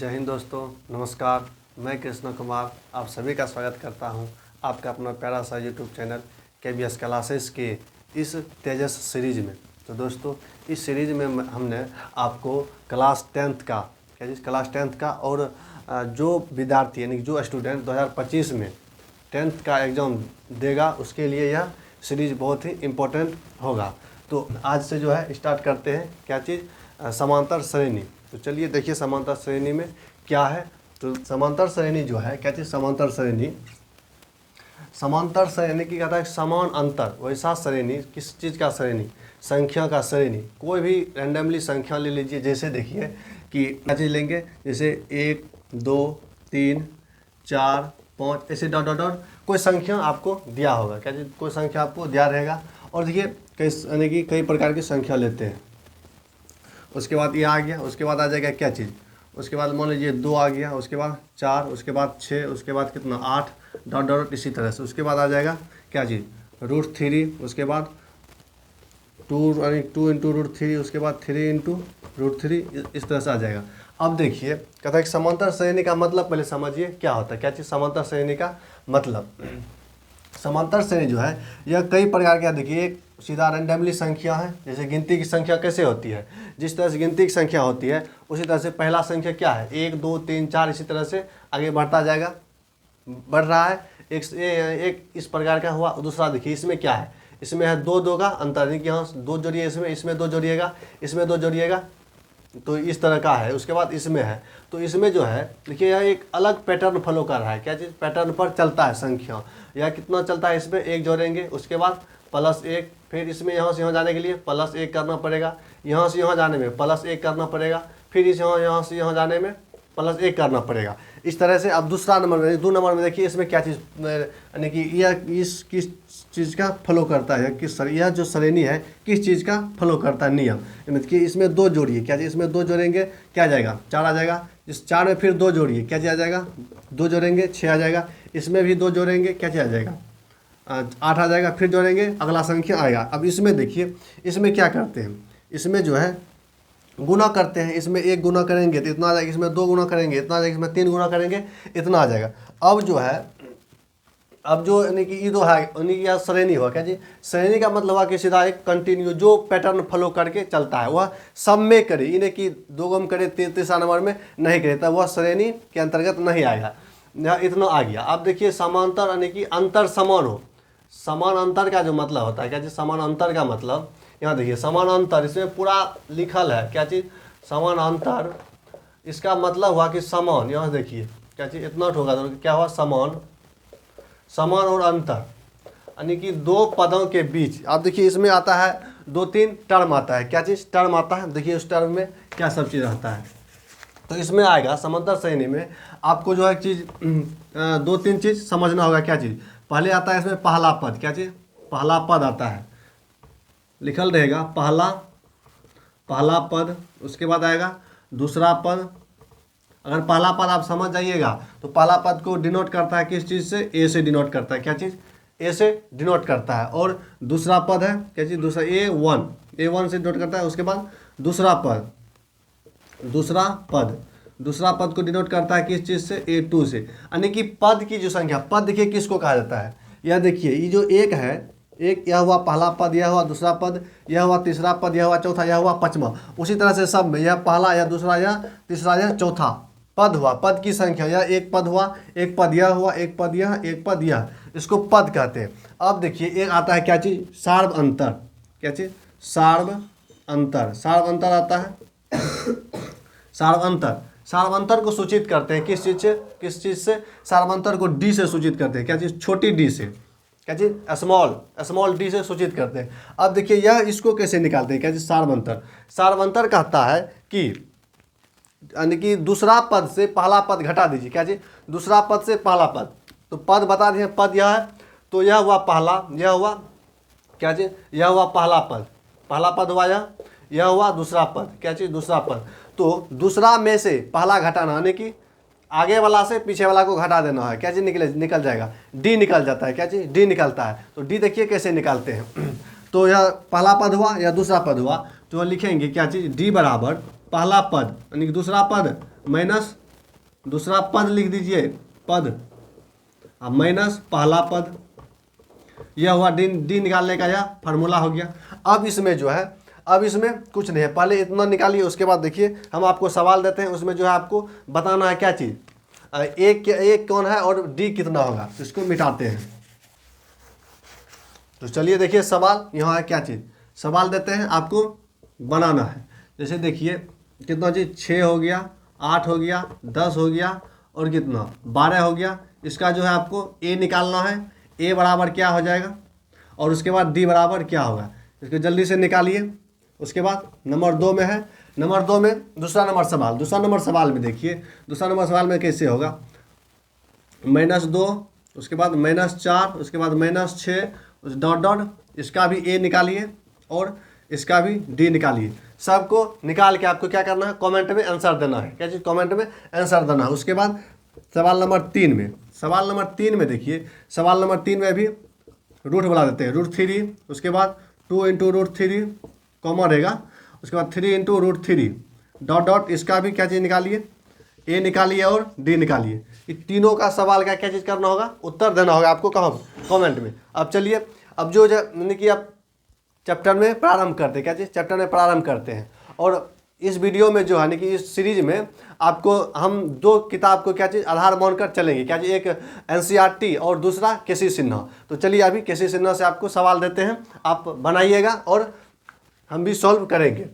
जय हिंद दोस्तों, नमस्कार। मैं कृष्ण कुमार आप सभी का स्वागत करता हूं आपका अपना प्यारा सा यूट्यूब चैनल KBS क्लासेस के इस तेजस सीरीज में। तो दोस्तों, इस सीरीज में हमने आपको क्लास 10th का क्लास 10th का और जो विद्यार्थी यानी जो स्टूडेंट 2025 में 10th का एग्ज़ाम देगा उसके लिए यह सीरीज बहुत ही इम्पोर्टेंट होगा। तो आज से जो है स्टार्ट करते हैं क्या चीज़, समांतर श्रेणी। तो चलिए देखिए समांतर श्रेणी में क्या है। तो समांतर श्रेणी जो है क्या चीज़, समांतर श्रेणी की कहता है समान अंतर वैसा श्रेणी। किस चीज़ का श्रेणी? संख्या का श्रेणी। कोई भी रैंडमली संख्या ले लीजिए। जैसे देखिए कि क्या चीज़ लेंगे, जैसे 1 2 3 4 5 ऐसे डॉट डॉट डॉट कोई संख्या आपको दिया होगा। क्या चीज़, कोई संख्या आपको दिया रहेगा। और देखिए कई यानी कि कई प्रकार की संख्या लेते हैं। उसके बाद ये आ गया, उसके बाद आ जाएगा क्या चीज़, उसके बाद मान लीजिए 2 आ गया, उसके बाद 4, उसके बाद 6, उसके बाद कितना 8 डॉट डॉट इसी तरह से। उसके बाद आ जाएगा क्या चीज़, √3, उसके बाद 2 यानी 2 इंटू √3, उसके बाद 3 इंटू √3 इस तरह से आ जाएगा। अब देखिए कहता है कि समांतर श्रेणी का मतलब पहले समझिए क्या होता है। क्या चीज़ समांतर श्रेणी का मतलब, समांतर श्रेणी जो है यह कई प्रकार के, देखिए एक सीधा रैंडमली संख्या है। जैसे गिनती की संख्या कैसे होती है, जिस तरह से गिनती की संख्या होती है उसी तरह से पहला संख्या क्या है 1 2 3 4 इसी तरह से आगे बढ़ता जाएगा, बढ़ रहा है। एक इस प्रकार का हुआ। दूसरा देखिए इसमें क्या है, इसमें है 2 2 का अंतर, यानी कि यहाँ 2 जोड़िए, इसमें 2 जोड़िएगा, इसमें 2 जोड़िएगा, तो इस तरह का है। उसके बाद इसमें है, तो इसमें जो है देखिए यह एक अलग पैटर्न फॉलो कर रहा है। क्या चीज़, पैटर्न पर चलता है संख्या। यह कितना चलता है, इसमें 1 जोड़ेंगे, उसके बाद +1, फिर इसमें यहाँ से यहाँ जाने के लिए +1 करना पड़ेगा, यहाँ से यहाँ जाने में +1 करना पड़ेगा, फिर इस यहाँ से यहाँ जाने में +1 करना पड़ेगा। इस तरह से अब दूसरा नंबर में 2 नंबर में देखिए इसमें क्या चीज़, यानी कि यह इस किस चीज़ का फॉलो करता है, यह जो श्रेणी है किस चीज़ का फॉलो करता है नियम। मतलब कि इसमें 2 जोड़िए, क्या चीज़, इसमें 2 जोड़ेंगे क्या आ जाएगा 4 आ जाएगा। इस 4 में फिर 2 जोड़िए, क्या चीज़ आ जाएगा 2 जोड़ेंगे 6 आ जाएगा। इसमें भी 2 जोड़ेंगे क्या चीज़ आ जाएगा 8 आ जाएगा। फिर जोड़ेंगे अगला संख्या आएगा। अब इसमें देखिए इसमें क्या करते हैं, इसमें जो है गुना करते हैं। इसमें 1 गुना करेंगे तो इतना आ जाएगा, इसमें 2 गुना करेंगे इतना आ जाएगा, इसमें 3 गुना करेंगे इतना आ जाएगा। अब जो है, अब जो यानी कि ये तो है यानी कि यह श्रेणी हुआ। क्या जी, श्रेणी का मतलब हुआ कि सीधा एक कंटिन्यू जो पैटर्न फॉलो करके चलता है वह सब में करे, इन्हें कि 2 गम करे तीसरा नंबर में नहीं करे, तब वह श्रेणी के अंतर्गत नहीं आएगा। यहाँ इतना आ गया। अब देखिए समांतर यानी कि अंतर समान हो। समान अंतर का जो मतलब होता है, क्या चीज़, समान अंतर का मतलब यहाँ देखिए समान अंतर, इसमें पूरा लिखल है। क्या चीज़, समान अंतर, इसका मतलब हुआ कि समान। यहाँ देखिए क्या चीज़, इतना होगा तो क्या हुआ समान, समान और अंतर यानी कि 2 पदों के बीच। अब देखिए इसमें आता है 2-3 टर्म आता है। क्या चीज़, टर्म आता है। देखिए उस टर्म में क्या सब चीज़ रहता है। तो इसमें आएगा समांतर श्रेणी में आपको जो है एक चीज़ 2-3 चीज़ समझना होगा। क्या चीज़, पहले आता है इसमें पहला पद। क्या चीज़, पहला पद आता है, लिखल रहेगा पहला पद। उसके बाद आएगा दूसरा पद। अगर पहला पद आप समझ जाइएगा तो पहला पद को डिनोट करता है किस चीज़ से, ए से डिनोट करता है। क्या चीज़, ए से डिनोट करता है। और दूसरा पद है क्या चीज़, दूसरा A1 से डिनोट करता है। उसके बाद दूसरा पद को डिनोट करता है किस चीज़ से, A2 से। यानी कि पद की जो संख्या, पद देखिए किसको कहा जाता है। यह देखिए ये जो एक है, एक यह हुआ पहला पद, यह हुआ दूसरा पद, यह हुआ तीसरा पद, यह हुआ चौथा, यह हुआ पांचवा। उसी तरह से सब में यह पहला, यह दूसरा, यह तीसरा, यह चौथा पद हुआ। पद की संख्या, यह एक पद हुआ, एक पद यह हुआ, एक पद यह, एक पद यह, इसको पद कहते हैं। अब देखिए एक आता है क्या चीज़, सार्व अंतर। क्या चीज़, सार्व अंतर आता है। सार्व अंतर को सूचित करते हैं किस चीज़ से, सार्व अंतर को डी से सूचित करते हैं। क्या चीज़, छोटी डी से। क्या चीज़, स्मॉल डी से सूचित करते हैं। अब देखिए यह इसको कैसे निकालते हैं। क्या चीज़, सार्व अंतर कहता है कि यानी कि दूसरा पद से पहला पद घटा दीजिए। क्या चीज़, दूसरा पद से पहला पद, तो पद बता दिए, पद यह है, तो यह हुआ पहला, यह हुआ क्या चीज़, यह हुआ पहला पद हुआ, यह हुआ दूसरा पद। क्या चीज़, दूसरा पद। तो दूसरा में से पहला घटाना यानी कि आगे वाला से पीछे वाला को घटा देना है। क्या चीज़, निकल जाएगा, डी निकल जाता है। क्या चीज़, डी निकलता है। तो डी देखिए कैसे निकालते हैं। तो यह पहला पद हुआ या दूसरा पद हुआ, तो लिखेंगे क्या चीज़, डी बराबर पहला पद यानी कि दूसरा पद माइनस दूसरा पद लिख दीजिए, पद, अब माइनस पहला पद, यह हुआ डी निकालने का यह फार्मूला हो गया। अब इसमें जो है, अब इसमें कुछ नहीं है, पहले इतना निकालिए, उसके बाद देखिए हम आपको सवाल देते हैं, उसमें जो है आपको बताना है क्या चीज़, एक कौन है और डी कितना होगा, तो इसको मिटाते हैं। तो चलिए देखिए सवाल यहाँ है क्या चीज़, सवाल देते हैं आपको बनाना है। जैसे देखिए कितना चीज़, 6 हो गया, 8 हो गया, 10 हो गया और कितना 12 हो गया। इसका जो है आपको ए निकालना है, ए बराबर क्या हो जाएगा और उसके बाद डी बराबर क्या होगा, इसको जल्दी से निकालिए। उसके बाद नंबर 2 में है, नंबर 2 में दूसरा नंबर सवाल, दूसरा नंबर सवाल में देखिए, दूसरा नंबर सवाल में कैसे होगा, -2, उसके बाद -4, उसके बाद -6, उस डॉट डॉट, इसका भी ए निकालिए और इसका भी डी निकालिए। सबको निकाल के आपको क्या करना है, कमेंट में आंसर देना है। क्या चीज़, कमेंट में आंसर देना है। उसके बाद सवाल नंबर 3 में, सवाल नंबर 3 में देखिए, सवाल नंबर 3 में भी रूट बढ़ा देते हैं, √3, उसके बाद 2 × √3 कॉमा रहेगा, उसके बाद 3 × √3 डॉट डॉट, इसका भी क्या चीज़ निकालिए, ए निकालिए और डी निकालिए। ये तीनों का सवाल का क्या चीज़ करना होगा, उत्तर देना होगा आपको, कहाँ, कमेंट में। अब चलिए, अब जो यानी कि आप चैप्टर में प्रारंभ करते हैं, क्या चीज़, चैप्टर में प्रारंभ करते हैं। और इस वीडियो में जो है कि इस सीरीज में आपको हम 2 किताब को क्या चीज़ आधार मानकर चलेंगे, क्या चीज़, एक एनसीईआरटी और दूसरा केसी सिन्हा। तो चलिए अभी केसी सिन्हा से आपको सवाल देते हैं, आप बनाइएगा और हम भी सॉल्व करेंगे।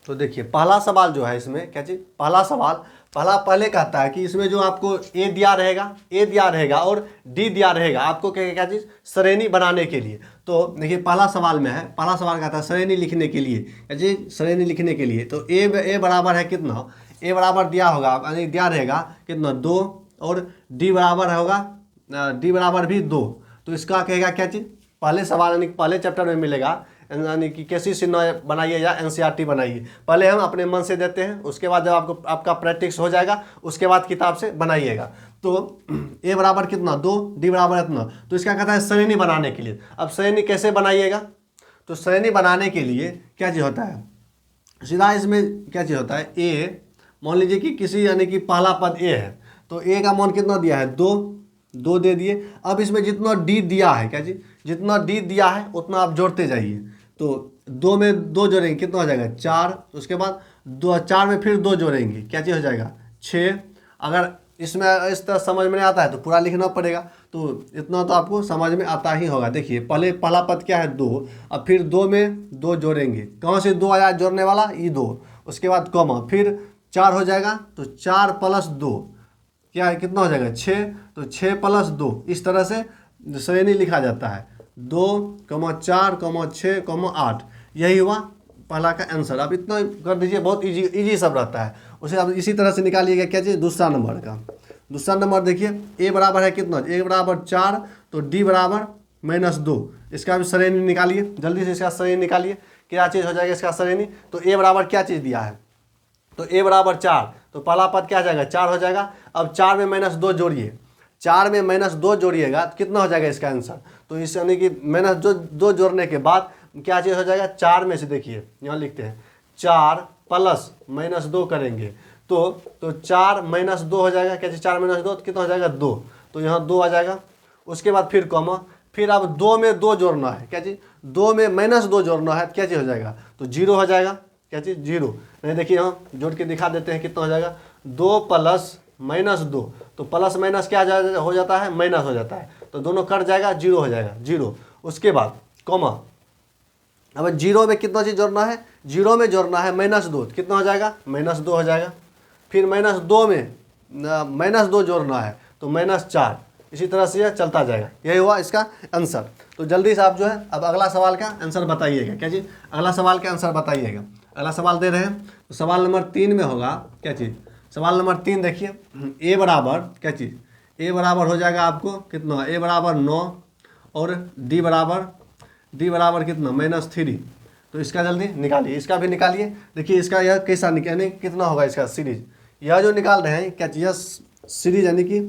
तो देखिए पहला सवाल जो है इसमें क्या चीज़, पहला सवाल पहले कहता है कि इसमें जो आपको ए दिया रहेगा और डी दिया रहेगा, आपको क्या चीज़, श्रेणी बनाने के लिए। तो देखिए पहला सवाल में है, पहला सवाल कहता है श्रेणी लिखने के लिए, क्या चीज़, श्रेणी लिखने के लिए। तो ए बराबर है कितना, ए बराबर दिया होगा, यानी दिया रहेगा कितना, 2, और डी बराबर होगा, डी बराबर भी 2। तो इसका कहेगा क्या चीज़, पहले सवाल यानी पहले चैप्टर में मिलेगा, यानी कि केसी सिन्हा बनाइए या एनसीईआरटी बनाइए। पहले हम अपने मन से देते हैं, उसके बाद जब आपका प्रैक्टिस हो जाएगा उसके बाद किताब से बनाइएगा। तो ए बराबर कितना, 2, डी बराबर इतना। तो इसका कहता है श्रेणी बनाने के लिए। अब श्रेणी कैसे बनाइएगा, तो श्रेणी बनाने के लिए क्या चीज़ होता है, सीधा इसमें क्या चीज़ होता है, ए मान लीजिए कि किसी यानी कि पहला पद ए है, तो ए का मान कितना दिया है, 2 दे दिए। अब इसमें जितना डी दिया है, क्या चीज़, जितना डी दिया है उतना आप जोड़ते जाइए। तो 2 में 2 जोड़ेंगे, कितना हो जाएगा, 4। उसके बाद 4 में फिर 2 जोड़ेंगे, क्या चीज़ हो जाएगा, 6। अगर इसमें इस तरह समझ में नहीं आता है तो पूरा लिखना पड़ेगा। तो इतना तो आपको समझ में आता ही होगा। देखिए पहला पद क्या है, 2, अब फिर 2 में 2 जोड़ेंगे, कहाँ से 2 आया जोड़ने वाला, ये 2, उसके बाद कॉमा, फिर 4 हो जाएगा, तो 4 + 2 क्या है, कितना हो जाएगा, 6। तो 6 + 2, इस तरह से श्रेणी लिखा जाता है, 2, 4, 6, 8। यही हुआ पहला का आंसर। अब इतना कर दीजिए, बहुत इजी सब रहता है। उसे अब इसी तरह से निकालिएगा क्या चीज़, दूसरा नंबर का। दूसरा नंबर देखिए, ए बराबर है कितना, ए बराबर 4, तो डी बराबर -2। इसका भी श्रेणी निकालिए, जल्दी से इसका श्रेणी निकालिए, क्या चीज़ हो जाएगा इसका श्रेणी। तो ए बराबर क्या चीज़ दिया है, तो ए बराबर 4, तो पहला पद क्या हो जाएगा, 4 हो जाएगा। अब 4 में -2 जोड़िए, 4 में -2 जोड़िएगा तो कितना हो जाएगा इसका आंसर। तो इस यानी कि -2 जोड़ने के बाद क्या चीज़ हो जाएगा, 4 में से देखिए यहाँ लिखते हैं, 4 + -2 करेंगे तो 4 - 2 हो जाएगा, क्या चीज़, 4 - 2 तो कितना हो जाएगा, 2। तो यहाँ 2 आ जाएगा। उसके बाद फिर कॉमा, फिर अब 2 में 2 जोड़ना है, क्या चीज़, 2 में -2 जोड़ना है, क्या चीज़ हो जाएगा, तो 0 हो जाएगा, क्या चीज़, 0। नहीं देखिए यहाँ जोड़ के दिखा देते हैं कितना हो जाएगा, 2 + -2, तो प्लस माइनस क्या हो जाता है, माइनस हो जाता है। तो दोनों कट जाएगा, 0 हो जाएगा, 0। उसके बाद कॉमा, अब 0 में कितना चीज़ जोड़ना है, 0 में जोड़ना है -2, कितना हो जाएगा, -2 हो जाएगा। फिर -2 में -2 जोड़ना है तो -4। इसी तरह से यह चलता जाएगा। यही हुआ इसका आंसर। तो जल्दी से आप जो है अब अगला सवाल का आंसर बताइएगा, क्या चीज़, अगला सवाल का आंसर बताइएगा। अगला सवाल दे रहे हैं, तो सवाल नंबर 3 में होगा क्या चीज़, सवाल नंबर 3 देखिए, ए बराबर क्या चीज़, ए बराबर हो जाएगा आपको कितना, ए बराबर 9 और डी बराबर कितना, -3। तो इसका जल्दी निकालिए, इसका भी निकालिए। देखिए इसका यह कैसा यानी कितना होगा इसका सीरीज, यह जो निकाल रहे हैं क्या चीज़, सीरीज यानी कि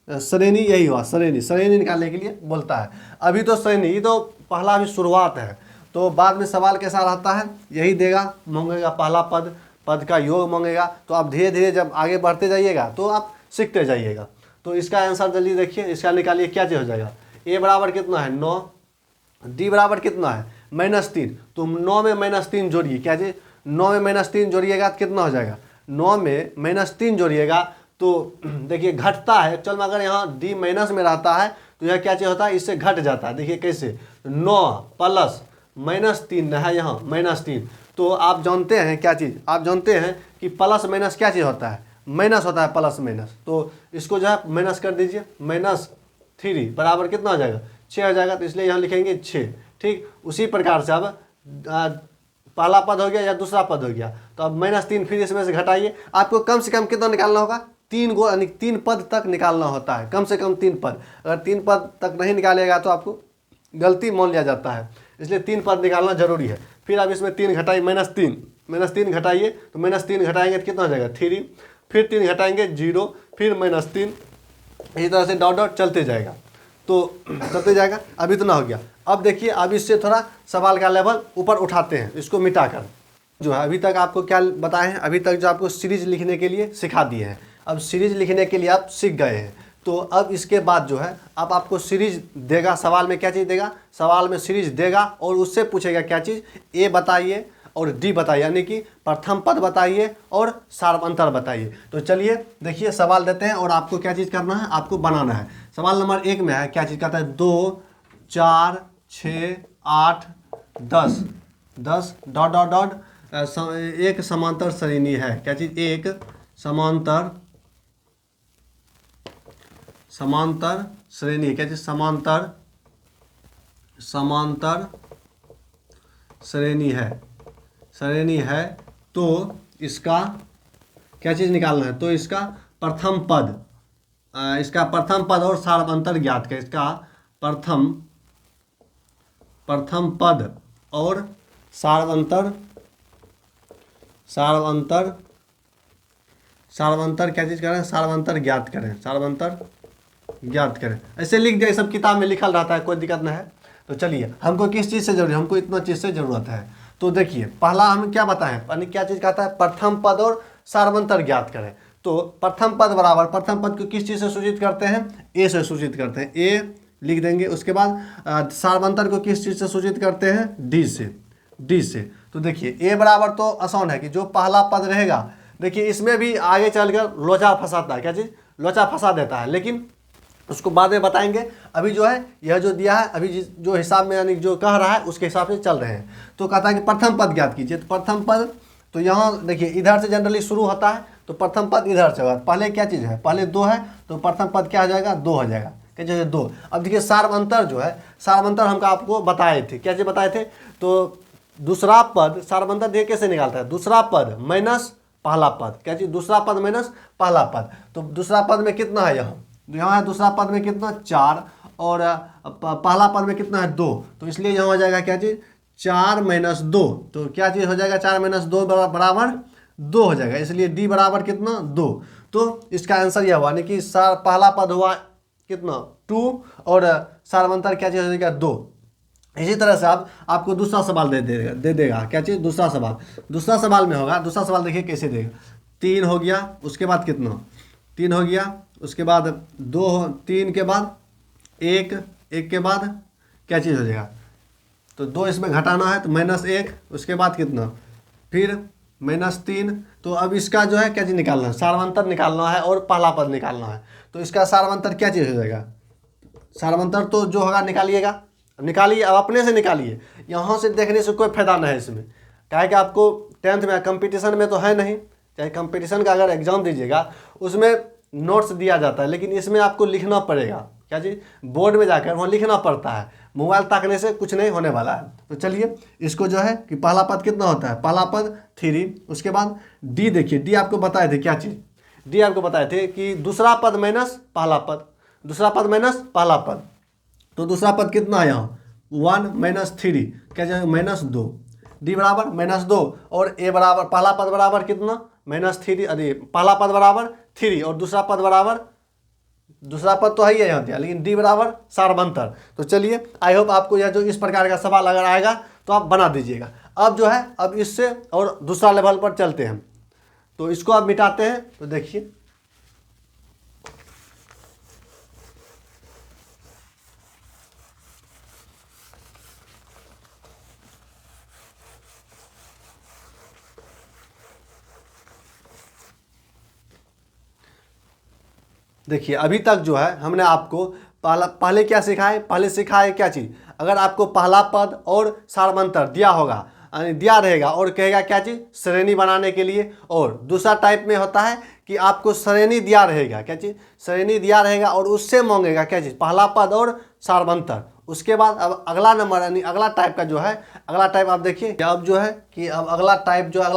श्रेणी, यही हुआ श्रेणी निकालने के लिए बोलता है। अभी तो श्रेणी, ये तो पहला भी शुरुआत है, तो बाद में सवाल कैसा रहता है, यही देगा, मांगेगा पहला पद, पद का योग मांगेगा। तो आप धीरे धीरे जब आगे बढ़ते जाइएगा तो आप सीखते जाइएगा। तो इसका आंसर जल्दी देखिए, इसका निकालिए, क्या चीज़ हो जाएगा। ए बराबर कितना है 9, डी बराबर कितना है -3। तो 9 में -3 जोड़िए, क्या चीज़ 9 में -3 जोड़िएगा तो कितना हो जाएगा, 9 में -3 जोड़िएगा तो देखिए घटता है। चल अगर यहाँ डी माइनस में रहता है तो यह क्या चीज़ होता है, इससे घट जाता है। देखिए कैसे, 9 प्लस -3 है यहाँ -3। तो आप जानते हैं क्या चीज़, आप जानते हैं कि प्लस माइनस क्या चीज़ होता है, माइनस होता है प्लस माइनस। तो इसको जो है माइनस कर दीजिए, -3 बराबर कितना हो जाएगा 6 हो जाएगा। तो इसलिए यहाँ लिखेंगे 6। ठीक उसी प्रकार से अब पहला पद हो गया या दूसरा पद हो गया, तो अब -3 फिर इसमें से घटाइए। आपको कम से कम कितना निकालना होगा, 3 गो यानी 3 पद तक निकालना होता है, कम से कम 3 पद। अगर 3 पद तक नहीं निकालेगा तो आपको गलती मान लिया जाता है, इसलिए 3 पद निकालना जरूरी है। फिर अब इसमें 3 घटाइए, -3 घटाइए, तो -3 घटाएंगे तो कितना हो जाएगा 3, फिर 3 घटाएंगे 0, फिर -3, इसी तरह से डॉट डॉट चलते जाएगा। तो चलते जाएगा। अब इतना हो गया। अब देखिए अब इससे थोड़ा सवाल का लेवल ऊपर उठाते हैं, इसको मिटाकर। जो है अभी तक आपको क्या बताए हैं, अभी तक जो आपको सीरीज लिखने के लिए सिखा दिए हैं। अब सीरीज लिखने के लिए आप सीख गए हैं। तो अब इसके बाद जो है अब आपको सीरीज देगा, सवाल में क्या चीज़ देगा, सवाल में सीरीज देगा और उससे पूछेगा क्या चीज़, ए बताइए और डी बताइए, यानी कि प्रथम पद बताइए और सार्वअंतर बताइए। तो चलिए देखिए सवाल देते हैं और आपको क्या चीज़ करना है, आपको बनाना है। सवाल नंबर 1 में है, क्या चीज़ कहता है, 2 4 6 8 10 10 डॉट डॉट डॉट एक समांतर श्रेणी है। क्या चीज़, एक समांतर श्रेणी है। क्या चीज़, समांतर श्रेणी है। तो इसका क्या चीज़ निकालना है, तो इसका प्रथम पद और सार्वअंतर ज्ञात करें। इसका प्रथम पद और सार्वअंतर क्या चीज़ करें, सार्वअंतर ज्ञात करें। ऐसे लिख दिया, सब किताब में लिखल रहता है, कोई दिक्कत नहीं है। तो चलिए हमको किस चीज़ से जरूरत है, हमको इतना चीज़ से ज़रूरत है। तो देखिए पहला हम क्या बताएं, यानी क्या चीज़ कहता है, प्रथम पद और सार्वअंतर ज्ञात करें। तो प्रथम पद बराबर, प्रथम पद को किस चीज़ से सूचित करते हैं, ए से सूचित करते हैं, ए लिख देंगे। उसके बाद सार्वअंतर को किस चीज़ से सूचित करते हैं, डी से। तो देखिए ए बराबर तो आसान है कि जो पहला पद रहेगा, देखिए इसमें भी आगे चलकर लोचा फंसाता है। क्या चीज़, लोचा फंसा देता है, लेकिन उसको बाद में बताएंगे। अभी जो है यह जो दिया है, अभी जो हिसाब में यानी जो कह रहा है उसके हिसाब से चल रहे हैं। तो कहता है कि प्रथम पद ज्ञात कीजिए। तो प्रथम पद, तो यहाँ देखिए इधर से जनरली शुरू होता है, तो प्रथम पद इधर से होगा। पहले क्या चीज़ है, पहले 2 है, तो प्रथम पद क्या हो जाएगा, 2 हो जाएगा। क्या चीज़ है, 2। अब देखिए सार्वअंतर जो है, सार्वअंतर हमको आपको बताए थे, क्या चीज़ बताए थे। तो दूसरा पद सार्वअंतर देखिए कैसे निकालता है, दूसरा पद माइनस पहला पद। क्या चीज़, दूसरा पद माइनस पहला पद। तो दूसरा पद में कितना है, यहाँ है, दूसरा पद में कितना 4 और पहला पद में कितना है 2। तो इसलिए यहाँ हो जाएगा क्या चीज़, 4 - 2। तो क्या चीज़ हो जाएगा, 4 - 2 बराबर 2 हो जाएगा। इसलिए डी बराबर कितना, 2। तो इसका आंसर यह हुआ, यानी कि पहला पद हुआ कितना 2 और सार्वअंतर क्या चीज़ हो जाएगा 2। इसी तरह से आपको दूसरा सवाल दे देगा। क्या चीज़, दूसरा सवाल में होगा। दूसरा सवाल देखिए कैसे देगा, 3 हो गया, उसके बाद कितना, 3 हो गया, उसके बाद 2, 3 के बाद 1 के बाद क्या चीज़ हो जाएगा, तो 2 इसमें घटाना है, तो -1, उसके बाद कितना, फिर -3। तो अब इसका जो है क्या चीज़ निकालना है, सार्वअंतर निकालना है और पहला पद निकालना है। तो इसका सार्वअंतर क्या चीज़ हो जाएगा, सार्वअंतर तो जो होगा निकालिए, अब अपने से निकालिए। यहाँ से देखने से कोई फायदा नहीं है इसमें, क्या है कि आपको 10th में कंपटीशन में तो है नहीं, चाहे कंपटीशन का अगर एग्जाम दीजिएगा उसमें नोट्स दिया जाता है, लेकिन इसमें आपको लिखना पड़ेगा। क्या चीज़, बोर्ड में जाकर वहाँ लिखना पड़ता है, मोबाइल ताकने से कुछ नहीं होने वाला है। तो चलिए इसको जो है कि पहला पद कितना होता है, पहला पद 3, उसके बाद डी देखिए, डी आपको बताए थे क्या चीज़, डी आपको बताए थे कि दूसरा पद माइनस पहला पद, दूसरा पद माइनस पहला पद। तो दूसरा पद कितना है यहाँ 1 - 3, क्या जाएगा -2। डी बराबर -2 और ए बराबर, पहला पद बराबर कितना -3, अरे पहला पद बराबर 3 और दूसरा पद बराबर, दूसरा पद तो है ही है यहाँ दिया, लेकिन डी बराबर सार्वअंतर। तो चलिए आई होप आपको यह जो इस प्रकार का सवाल अगर आएगा तो आप बना दीजिएगा। अब जो है अब इससे और दूसरा लेवल पर चलते हैं। तो इसको आप मिटाते हैं तो देखिए देखिए अभी तक जो है हमने आपको पहले क्या सिखाया, पहले सिखाया क्या चीज़, अगर आपको पहला पद और सारवंतर दिया होगा यानी दिया रहेगा और कहेगा क्या चीज़ श्रेणी बनाने के लिए, और दूसरा टाइप में होता है कि आपको श्रेणी दिया रहेगा, क्या चीज़ श्रेणी दिया रहेगा और उससे मांगेगा क्या चीज़ पहला पद और सारवंतर। उसके बाद अब अगला नंबर यानी अगला टाइप का जो है, अगला टाइप आप देखिए अब जो है कि अब अगला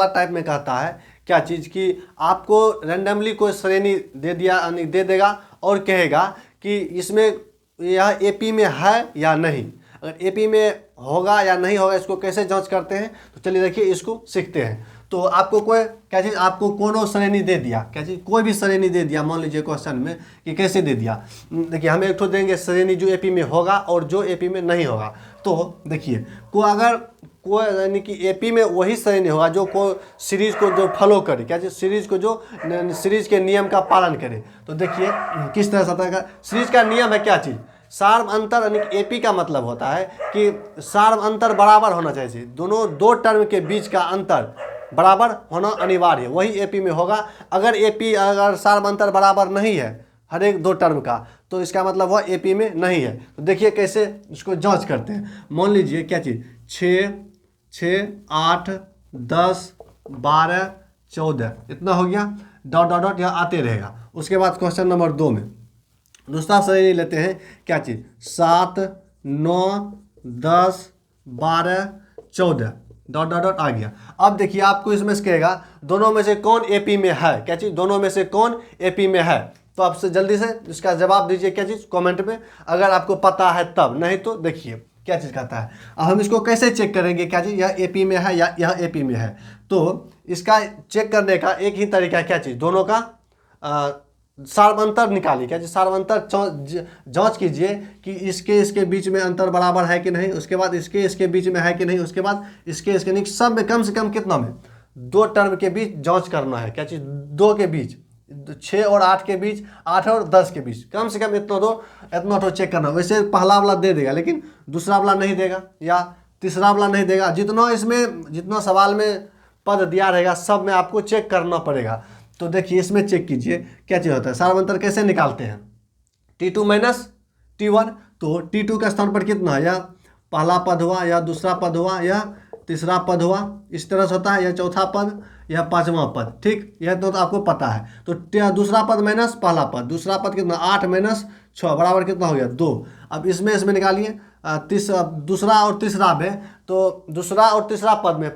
टाइप में कहता है क्या चीज़ कि आपको रैंडमली कोई श्रेणी दे दिया यानी दे देगा और कहेगा कि इसमें यह एपी में है या नहीं, अगर एपी में होगा या नहीं होगा इसको कैसे जांच करते हैं, तो चलिए देखिए इसको सीखते हैं। तो आपको कोई क्या चीज़ आपको कोनो श्रेणी दे दिया, क्या चीज़ कोई भी श्रेणी दे दिया, मान लीजिए क्वेश्चन में कि कैसे दे दिया, देखिए हमें एक तो देंगे श्रेणी जो एपी में होगा और जो एपी में नहीं होगा। तो देखिए को अगर कोई यानी कि एपी में वही श्रेणी होगा जो को सीरीज को जो फॉलो करे, क्या चीज़ सीरीज को जो सीरीज के नियम का पालन करे। तो देखिए किस तरह से आता है, सीरीज का नियम है क्या चीज़ सार्व अंतर यानी कि एपी का मतलब होता है कि सार्व अंतर बराबर होना चाहिए, दोनों दो टर्म के बीच का अंतर बराबर होना अनिवार्य है, वही एपी में होगा। अगर सार्व अंतर बराबर नहीं है हर एक दो टर्म का तो इसका मतलब वह एपी में नहीं है। तो देखिए कैसे इसको जांच करते हैं, मान लीजिए क्या चीज़ 6, 8, 10, 12, 14 इतना हो गया, डॉट डॉट डॉट यहाँ आते रहेगा। उसके बाद क्वेश्चन नंबर 2 में दूसरा श्रेणी लेते हैं क्या चीज़ 7, 9, 10, 12, 14 डॉट डॉट डॉट आ गया। अब देखिए आपको इसमें से कहेगा दोनों में से कौन एपी में है, क्या चीज़ दोनों में से कौन एपी में है। तो आपसे जल्दी से इसका जवाब दीजिए क्या चीज़ कमेंट में, अगर आपको पता है तब, नहीं तो देखिए क्या चीज़ कहता है। अब हम इसको कैसे चेक करेंगे क्या चीज़ यह एपी में है या यह एपी में है। तो इसका चेक करने का एक ही तरीका है क्या चीज़ दोनों का सार्वंतर निकालिए, क्या चीज़ सार्वंतर जांच कीजिए कि इसके बीच में अंतर बराबर है कि नहीं, उसके बाद इसके बीच में है कि नहीं, उसके बाद इसके नहीं, सब में कम से कम कितना में दो टर्म के बीच जांच करना है, क्या चीज़ दो के बीच 6 और 8 के बीच, 8 और 10 के बीच कम से कम इतना तो चेक करना। वैसे पहला वाला दे देगा लेकिन दूसरा वाला नहीं देगा या तीसरा वाला नहीं देगा, जितना सवाल में पद दिया रहेगा सब में आपको चेक करना पड़ेगा। तो देखिए इसमें चेक कीजिए क्या चीज़ होता है, सार्वंतर कैसे निकालते हैं T2 माइनस T1। तो T2 के स्थान पर कितना है, या पहला पद हुआ या दूसरा पद हुआ या तीसरा पद हुआ, इस तरह से होता है, या चौथा पद या पांचवा पद, ठीक यह तो आपको पता है। तो दूसरा पद माइनस पहला पद, दूसरा पद कितना 8 माइनस 6 बराबर कितना हो गया 2। अब इसमें निकालिए दूसरा और तीसरा में, तो दूसरा और तीसरा पद में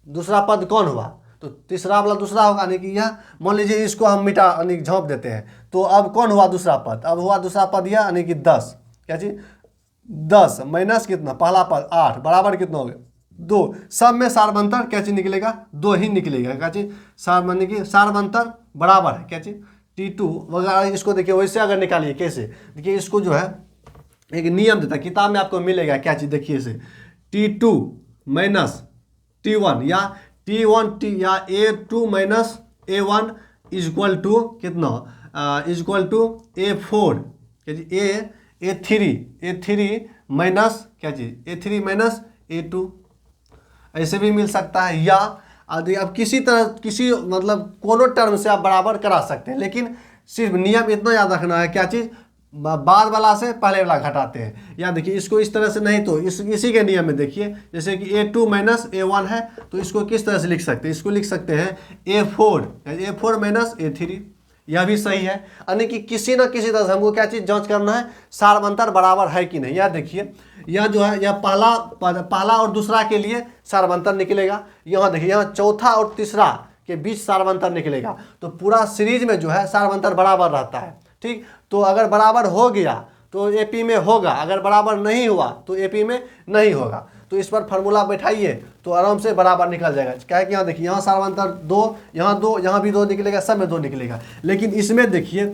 दूसरा पद कौन हुआ, तो तीसरा वाला दूसरा होगा यानी कि यह मान लीजिए इसको हम मिटा यानी झाँप देते हैं। तो अब कौन हुआ दूसरा पद, अब हुआ दूसरा पद यह यानी कि 10, क्या चीज़ 10 माइनस कितना पहला पद 8 बराबर कितना हो गया 2। सब में सार्वंतर क्या चीज़ निकलेगा 2 ही निकलेगा, क्या चीज़ सार्वंतर बराबर है क्या चीज़ T2 वगैरह। इसको देखिए वैसे अगर निकालिए कैसे, देखिए इसको जो है एक नियम देता है किताब में आपको मिलेगा, क्या चीज़ देखिए इसे T2 माइनस T1 या T1 या A2 minus A1 is equal to कितना इजक्वल टू A4, क्या चीज़ A3 माइनस क्या चीज़ A3 माइनस A2 ऐसे भी मिल सकता है, या अब किसी मतलब कोनो टर्म से आप बराबर करा सकते हैं, लेकिन सिर्फ नियम इतना याद रखना है क्या चीज़ बाद वाला से पहले वाला घटाते हैं। या देखिए इसको इस तरह से नहीं तो इसी के नियम में देखिए जैसे कि A2 माइनस A1 है तो इसको किस तरह से लिख सकते हैं, इसको लिख सकते हैं A4 माइनस A3, यह भी सही है। यानी कि किसी न किसी तरह से हमको क्या चीज़ जांच करना है सार्वंतर बराबर है कि नहीं। यह देखिए यह जो है यह पहला और दूसरा के लिए सार्वंतर निकलेगा, यहाँ देखिए यहाँ चौथा और तीसरा के बीच सार्वंतर निकलेगा। तो पूरा सीरीज में जो है सार्वंतर बराबर रहता है, ठीक। तो अगर बराबर हो गया तो एपी में होगा, अगर बराबर नहीं हुआ तो एपी में नहीं होगा। तो इस पर फार्मूला बैठाइए तो आराम से बराबर निकल जाएगा। क्या है कि यहाँ देखिए यहाँ सार्वंतर 2, यहाँ 2, यहाँ भी 2 निकलेगा, सब में 2 निकलेगा। लेकिन इसमें देखिए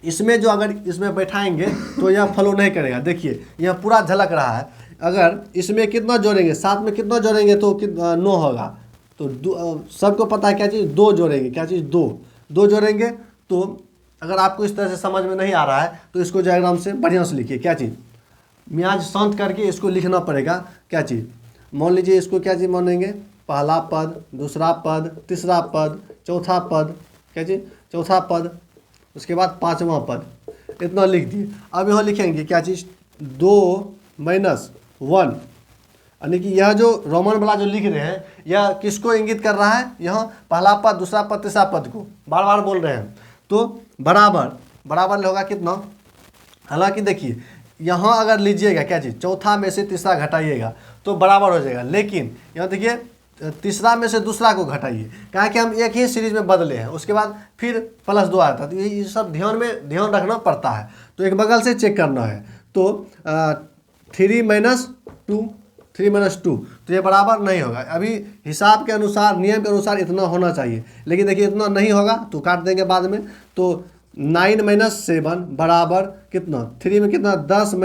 इसमें जो अगर इसमें बैठाएंगे तो यह फॉलो नहीं करेगा। देखिए यह पूरा झलक रहा है, अगर इसमें कितना जोड़ेंगे 7 में कितना जोड़ेंगे तो 9 होगा, तो सबको पता है क्या चीज़, दो जोड़ेंगे, क्या चीज़, दो जोड़ेंगे। तो अगर आपको इस तरह से समझ में नहीं आ रहा है तो इसको डायग्राम से बढ़िया से लिखिए, क्या चीज़, मियाज शांत करके इसको लिखना पड़ेगा। क्या चीज़, मान लीजिए इसको क्या चीज़ मानेंगे, पहला पद, दूसरा पद, तीसरा पद, चौथा पद, क्या चीज़, चौथा पद, उसके बाद पाँचवा पद, इतना लिख दिए। अब यहाँ लिखेंगे क्या चीज़, 2 - 1, यानी कि यह जो रोमन वाला जो लिख रहे हैं यह किसको इंगित कर रहा है, यहाँ पहला पद, दूसरा पद, तीसरा पद को बार बार बोल रहे हैं। तो बराबर होगा कितना, हालांकि देखिए यहाँ अगर लीजिएगा क्या चीज़, चौथा में से तीसरा घटाइएगा तो बराबर हो जाएगा, लेकिन यहाँ देखिए तीसरा में से दूसरा को घटाइए, कहा कि हम एक ही सीरीज में बदले हैं, उसके बाद फिर +2 आता है। तो ये सब ध्यान रखना पड़ता है, तो एक बगल से चेक करना है। तो 3 - 2, 3 - 2, तो ये बराबर नहीं होगा। अभी हिसाब के अनुसार, नियम के अनुसार इतना होना चाहिए, लेकिन देखिए इतना नहीं होगा तो काट देंगे बाद में। तो 9 - 7 बराबर कितना, 3 में कितना, 10 -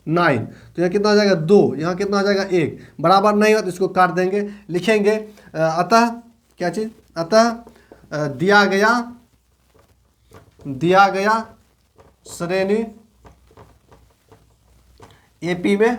9, तो यहाँ कितना हो जाएगा 2, यहाँ कितना हो जाएगा 1, बराबर नहीं हो तो इसको काट देंगे। लिखेंगे अतः क्या चीज़, अतः दिया गया श्रेणी एपी में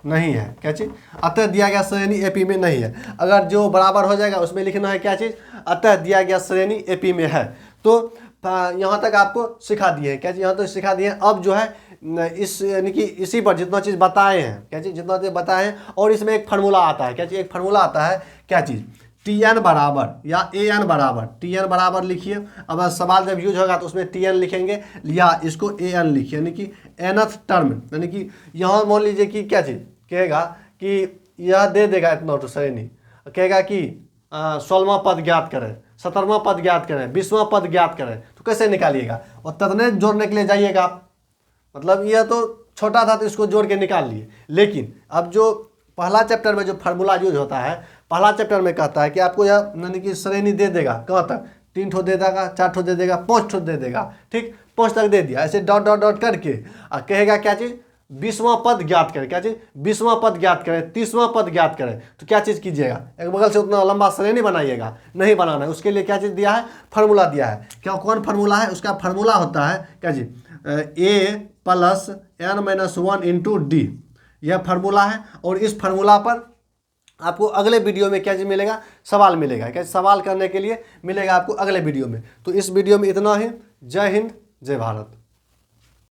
नहीं है, क्या चीज़, अतः दिया गया श्रेणी एपी में नहीं है। अगर जो बराबर हो जाएगा उसमें लिखना है क्या चीज़, अतः दिया गया श्रेणी एपी में है। तो यहाँ तक आपको सिखा दिए हैं, क्या चीज़, यहाँ तक सिखा दिए हैं। अब जो है इस यानी कि इसी पर जितना चीज़ बताए हैं, क्या चीज़, जितना चीज़ बताए हैं, और इसमें एक फार्मूला आता है, क्या चीज़, एक फार्मूला आता है, क्या चीज़, TN बराबर या AN बराबर, TN बराबर लिखिए। अब सवाल जब यूज होगा तो उसमें TN लिखेंगे या इसको AN लिखिए, यानी कि nth टर्म, यानी कि यहाँ मान लीजिए कि क्या चीज़ कहेगा कि यह दे देगा इतना तो श्रेणी, कहेगा कि 16वां पद ज्ञात करें, 17वां पद ज्ञात करें, 20वां पद ज्ञात करें, तो कैसे निकालिएगा, और तदने जोड़ने के लिए जाइएगा आप। मतलब यह तो छोटा था तो इसको जोड़ के निकाल लिए, लेकिन अब जो पहला चैप्टर में जो फार्मूला यूज होता है, पहला चैप्टर में कहता है कि आपको यह यानी कि श्रेणी दे देगा, कहाँ तक, 3 ठो दे देगा, 4 ठो दे देगा, 5 ठो दे देगा, ठीक, 5 तक दे दिया, ऐसे डॉट डॉट डॉट करके और कहेगा क्या चीज़, 20वां पद ज्ञात करें, क्या चीज़, 20वां पद ज्ञात करें, 30वां पद ज्ञात करें। तो क्या चीज़ कीजिएगा, एक बगल से उतना लंबा श्रेणी बनाइएगा, नहीं बनाना है, उसके लिए क्या चीज़ दिया है, फार्मूला दिया है। क्या, कौन फार्मूला है, उसका फार्मूला होता है क्या चीज़, A + n - 1 × D, यह फार्मूला है। और इस फार्मूला पर आपको अगले वीडियो में क्या चीज़ मिलेगा, सवाल मिलेगा, क्या सवाल करने के लिए मिलेगा आपको अगले वीडियो में। तो इस वीडियो में इतना ही। जय हिंद, जय भारत।